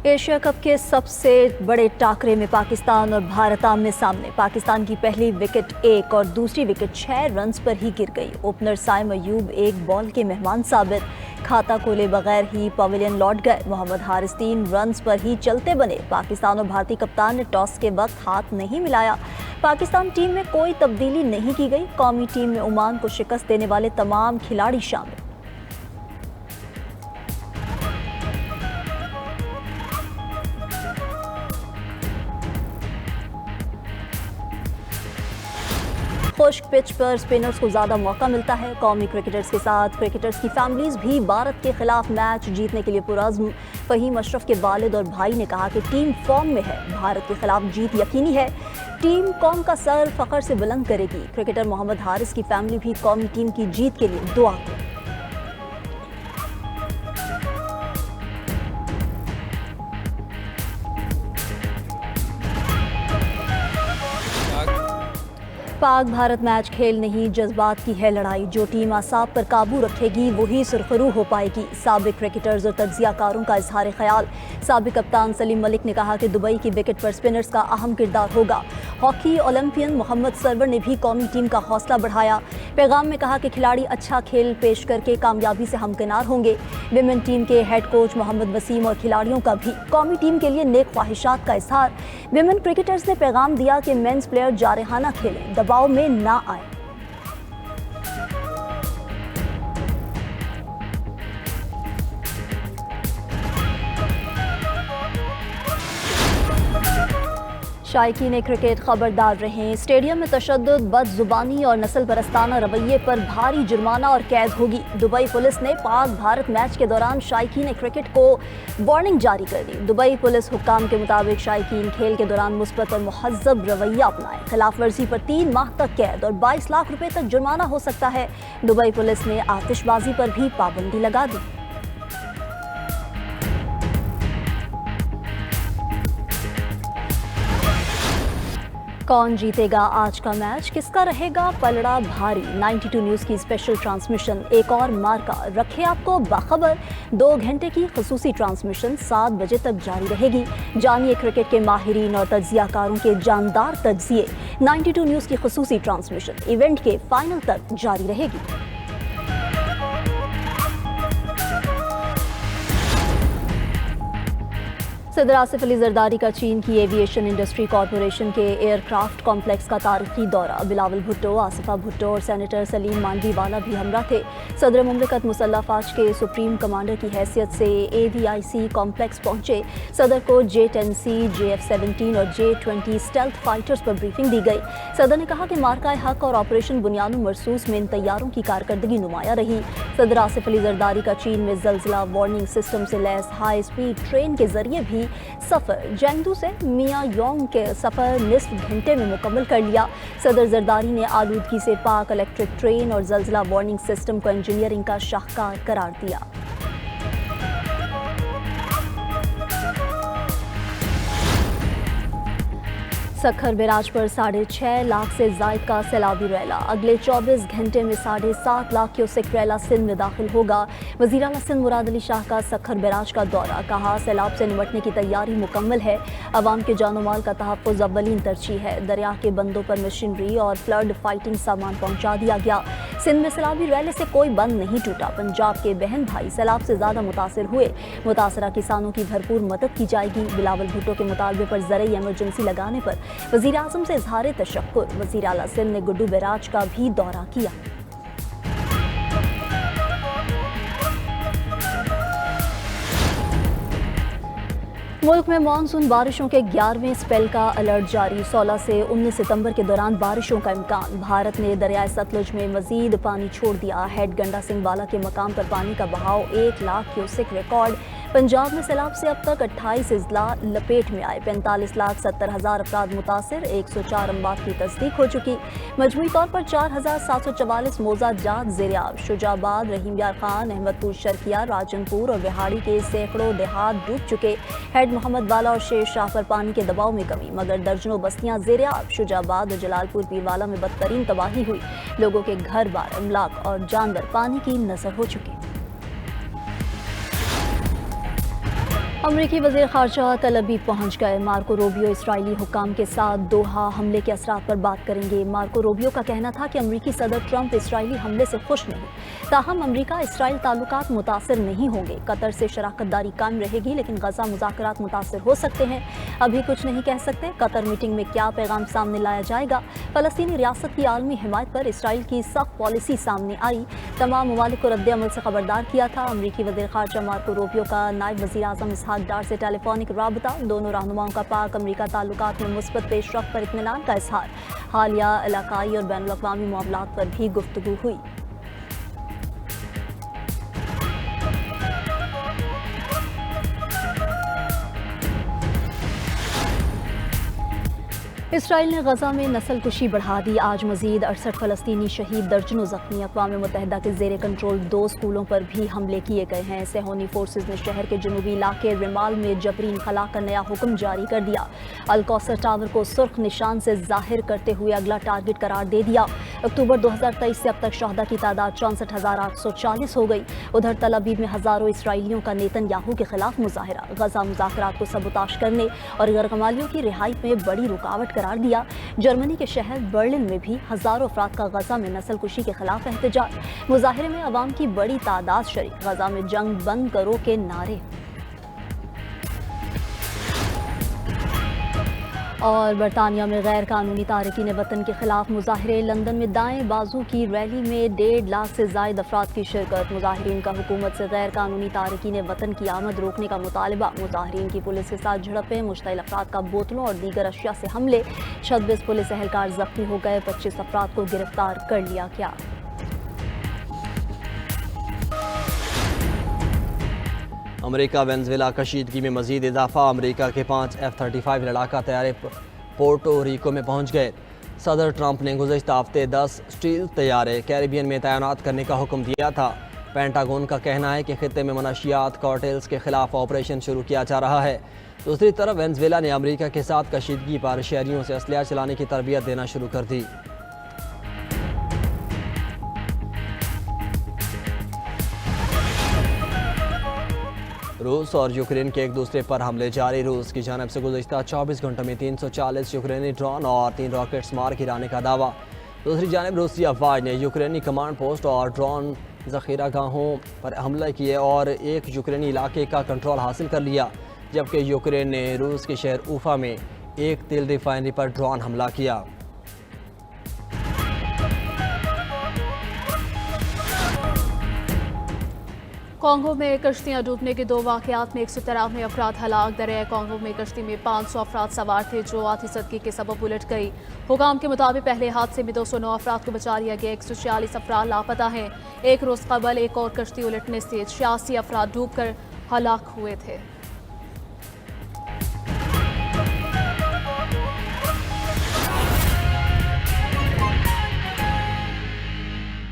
Asia cup के सबसे बड़े टाकरे में पाकिस्तान और भारत आमने सामने। पाकिस्तान की पहली विकेट 1 और दूसरी विकेट 6 रन्स पर ही गिर गई। ओपनर साइम अयूब एक बॉल के मेहमान साबित, खाता खोले बगैर ही पवेलियन लौट गए। मोहम्मद हारिस 3 रन्स पर ही चलते बने। पाकिस्तान और भारतीय कप्तान ने टॉस के वक्त हाथ नहीं मिलाया। पाकिस्तान टीम में कोई तब्दीली नहीं की गई। कौमी टीम में ओमान को शिकस्त देने वाले तमाम खिलाड़ी शामिल। खुश्क पिच पर स्पिनर्स को ज़्यादा मौका मिलता है। कौमी क्रिकेटर्स के साथ क्रिकेटर्स की फैमिलीज भी भारत के खिलाफ मैच जीतने के लिए पुरअज़्म। फ़हीम अशरफ के वालिद और भाई ने कहा कि टीम फॉर्म में है, भारत के खिलाफ जीत यकीनी है, टीम कौम का सर फ़ख्र से बुलंद करेगी। क्रिकेटर मोहम्मद हारिस की फैमिली भी कौमी टीम की जीत के लिए दुआ करें। पाक भारत मैच खेल नहीं, जज्बात की है लड़ाई। जो टीम आसाब पर काबू रखेगी वही सुरखरू हो पाएगी। साबिक क्रिकेटर्स और तज्जियाकारों का इजहार ख्याल। साबिक कप्तान सलीम मलिक ने कहा कि दुबई की विकेट पर स्पिनर्स का अहम किरदार होगा। हॉकी ओलंपियन मोहम्मद सरवर ने भी कौमी टीम का हौसला बढ़ाया। पैगाम में कहा कि खिलाड़ी अच्छा खेल पेश करके कामयाबी से हमकिनार होंगे। विमेन टीम के हेड कोच मोहम्मद वसीम और खिलाड़ियों का भी कौमी टीम के लिए नेक ख्वाहिशात का इजहार। विमेन क्रिकेटर्स ने पैगाम दिया कि मेंस प्लेयर जारहाना खेलें, दबाव में ना आए। शायकीन क्रिकेट खबरदार रहें। स्टेडियम में तशद्दुद, बदजुबानी और नस्ल परस्ताना रवैये पर भारी जुर्माना और कैद होगी। दुबई पुलिस ने पाक भारत मैच के दौरान शायकीन क्रिकेट को वार्निंग जारी कर दी। दुबई पुलिस हुक्काम के मुताबिक शायकीन खेल के दौरान मुस्बत और मुहज़्ज़ब रवैया अपनाएं। खिलाफ वर्जी पर 3 माह तक कैद और 22 लाख रुपए तक जुर्माना हो सकता है। दुबई पुलिस ने आतिशबाजी पर भी पाबंदी लगा दी। कौन जीतेगा आज का मैच, किसका रहेगा पलड़ा भारी? 92 न्यूज़ की स्पेशल ट्रांसमिशन एक और मार्का रखे आपको बाखबर। 2 घंटे की खसूसी ट्रांसमिशन 7 बजे तक जारी रहेगी। जानिए क्रिकेट के माहिरीन और तज्जियाकारों के जानदार तज्जिए। 92 न्यूज़ की खसूसी ट्रांसमिशन इवेंट के फाइनल तक जारी रहेगी। सदर आसिफ अली जरदारी का चीन की एविएशन इंडस्ट्री कॉरपोरेशन के एयरक्राफ्ट कॉम्प्लेक्स का तारीखी दौरा। बिलावल भुट्टो, आसिफा भुट्टो और सेनेटर सलीम मांडवीवाला भी हमरा थे। सदर मुमलिकत मुसल्लह फ़ौज के सुप्रीम कमांडर की हैसियत से AVIC कॉम्प्लेक्स पहुंचे। सदर को J-10C, JF-17 और J-20 स्टेल्थ फाइटर्स पर ब्रीफिंग दी गई। सदर ने कहा कि मार्का हक और ऑपरेशन बुनियाद मरसूस में इन तैयारों की कारकर्दगी नुमाया रही। सदर आसिफ अली जरदारी का चीन में जल्जिला वार्निंग सिस्टम से लैस हाई स्पीड ट्रेन के जरिए भी सफर। जैंगदू से मियां योंग के सफर निस्फ घंटे में मुकम्मल कर लिया। सदर जरदारी ने आलूदगी से पाक इलेक्ट्रिक ट्रेन और जल्जिला वार्निंग सिस्टम को इंजीनियरिंग का शाहकार करार दिया। सखर बैराज पर 6.5 लाख से जायद का सैलाबी रैला। अगले 24 घंटे में 7.5 लाख क्यूसेक रैला सिंध में दाखिल होगा। वज़ीर आला सिंध मुराद अली शाह का सखर बैराज का दौरा। कहा सैलाब से निपटने की तैयारी मुकम्मल है। अवाम के जानो माल का तहफ़्फ़ुज़ अव्वलीन तरजीह है। दरिया के बंदों पर मशीनरी और फ्लड फाइटिंग सामान पहुँचा दिया गया। सिंध में सैलाबी रैले से कोई बंद नहीं टूटा। पंजाब के बहन भाई सैलाब से ज़्यादा मुतासर हुए। मुतासरा किसानों की भरपूर मदद की जाएगी। बिलावल भुट्टो के मुतालबे पर ज़रई एमरजेंसी लगाने पर वज़ीर आज़म से इज़हार तशक्कुर। वज़ीर आला सिंध ने गुड्डू बैराज का भी दौरा किया। मुल्क में मानसून बारिशों के 11वें स्पेल का अलर्ट जारी। 16 से 19 सितंबर के दौरान बारिशों का इम्कान। भारत ने दरियाए सतलुज में मजीद पानी छोड़ दिया। हेड गंडा सिंह वाला के मकाम पर पानी का बहाव 1 लाख क्यूसेक रिकॉर्ड। पंजाब में सैलाब से अब तक 28 अजला लपेट में आए। 45,70,000 अफराद मुतासर। 104 अमवात की तस्दीक हो चुकी। मजमूई तौर पर 4,744 मौजा जात ज़ेर-ए-आब। शुजाबाद, रहीम यार खान, अहमदपुर शर्किया, राजनपुर और बिहाड़ी के सैकड़ों देहात डूब चुके। हेड मोहम्मद वाला और शेर शाह पर पानी के दबाव में कमी, मगर दर्जनों बस्तियां ज़ेर-ए-आब। शुजाबाद और जलालपुर पीरवाला में बदतरीन तबाही हुई। लोगों के घर बार, अमलाक और जानवर पानी की नजर हो चुके। अमरीकी वज़ीर ख़ारजा तल अवीव पहुँच गए। मार्को रूबियो इसराइली हुक्काम के साथ दोहा हमले के असरात पर बात करेंगे। मार्को रूबियो का कहना था कि अमरीकी सदर ट्रंप इसराइली हमले से खुश नहीं, ताहम अमरीका इसराइल ताल्लुकात मुतासर नहीं होंगे। कतर से शराकतदारी कायम रहेगी, लेकिन गजा मुज़ाकरात मुतासर हो सकते हैं। अभी कुछ नहीं कह सकते। कतर मीटिंग में क्या पैगाम सामने लाया जाएगा। फ़लस्तीनी रियासत की आलमी हिमायत पर इसराइल की सख्त पॉलिसी सामने आई। तमाम ममालिक को रद्द अमल से खबरदार किया था। अमरीकी वज़ीर ख़ारजा मार्को रूबियो का नायब वज़ीर आज़म इसहाक डार से टेलीफोनिक राबता। दोनों रहनुमाओं का पाक अमरीका ताल्लुकात में मुस्बत पेशरफ्त पर इत्मीनान का इजहार। हालिया इलाकाई और बैनुल अक़वामी मामलात पर भी गुफ्तगू हुई। इसराइल ने गजा में नस्ल कुशी बढ़ा दी। आज मजीद 68 फ़लस्तीनी शहीद, दर्जनों जख्मी। अक़वाम मुत्तहिदा के ज़ेर कंट्रोल 2 स्कूलों पर भी हमले किए गए हैं। सेहोनी फोर्सेज ने शहर के जनूबी इलाके रिमाल में जबरीन खला का नया हुक्म जारी कर दिया। अल-कौसर टावर को सुर्ख निशान से जाहिर करते हुए अगला टारगेट करार दे दिया। अक्टूबर 2023 से अब तक शहदा की तादाद 64,840 हो गई। उधर तल अवीव में हज़ारों इसराइलियों का नेतन्याहू के खिलाफ मुजाहरा। गजा मुज़ाकरात को सबूताश करने और गैरकमालियों की रिहाई में बड़ी रुकावट करार दिया। जर्मनी के शहर बर्लिन में भी हजारों अफराद का गजा में नस्ल कुशी के खिलाफ एहतजाज। मुजाहिरे में अवाम की बड़ी तादाद शरीक। गजा में जंग बंद करो के नारे। और बरतानिया में गैर कानूनी तारकीन वतन के खिलाफ मुजाहिरे। लंदन में दाएं बाजू की रैली में 1.5 लाख से जायद अफराद की शिरकत। मुजाहिरीन का हुकूमत से गैर कानूनी तारकीन वतन की आमद रोकने का मुतालबा। मुजाहिरीन की पुलिस के साथ झड़पें, मुश्तइल अफराद का बोतलों और दीगर अशिया से हमले। 26 पुलिस एहलकार जख्मी हो गए। 25 अफराद को गिरफ्तार कर लिया गया। अमेरिका वेनेजुएला कशीदगी में मजीद इजाफा। अमेरिका के 5 F-35 लड़ाका तैयारे पोर्टो रिको में पहुंच गए। सदर ट्रंप ने गुज़श्ता हफ्ते 10 स्टील तैयारे कैरिबियन में तैनात करने का हुक्म दिया था। पेंटागन का कहना है कि खित्ते में मनशियात कार्टेल्स के खिलाफ ऑपरेशन शुरू किया जा रहा है। दूसरी तरफ वेनेजुएला ने अमेरिका के साथ कशीदगी पर शहरियों से असलहा चलाने की तरबियत देना शुरू कर दी। रूस और यूक्रेन के एक दूसरे पर हमले जारी। रूस की जानिब से गुज़श्ता 24 घंटों में 340 यूक्रेनी ड्रोन और 3 रॉकेट्स मार गिराने का दावा। दूसरी जानिब रूसी अफवाज ने यूक्रेनी कमांड पोस्ट और ड्रोन ज़ख़ीरा गाहों पर हमले किए और एक यूक्रेनी इलाके का कंट्रोल हासिल कर लिया, जबकि यूक्रेन ने रूस के शहर ऊफा में एक तेल रिफाइनरी पर ड्रोन हमला किया। कांगो में कश्तियां डूबने के 2 वाक़यात में 193 अफराद हलाक। दरिया कांगो में कश्ती में 500 अफराद सवार थे जो आधी सदकी के सबब उलट गई। हुकाम के मुताबिक पहले हादसे में 209 अफराद को बचा लिया गया। 146 अफराद लापता हैं। एक रोज़ कबल एक और कश्ती उलटने से 86 अफराद डूब कर हलाक हुए थे।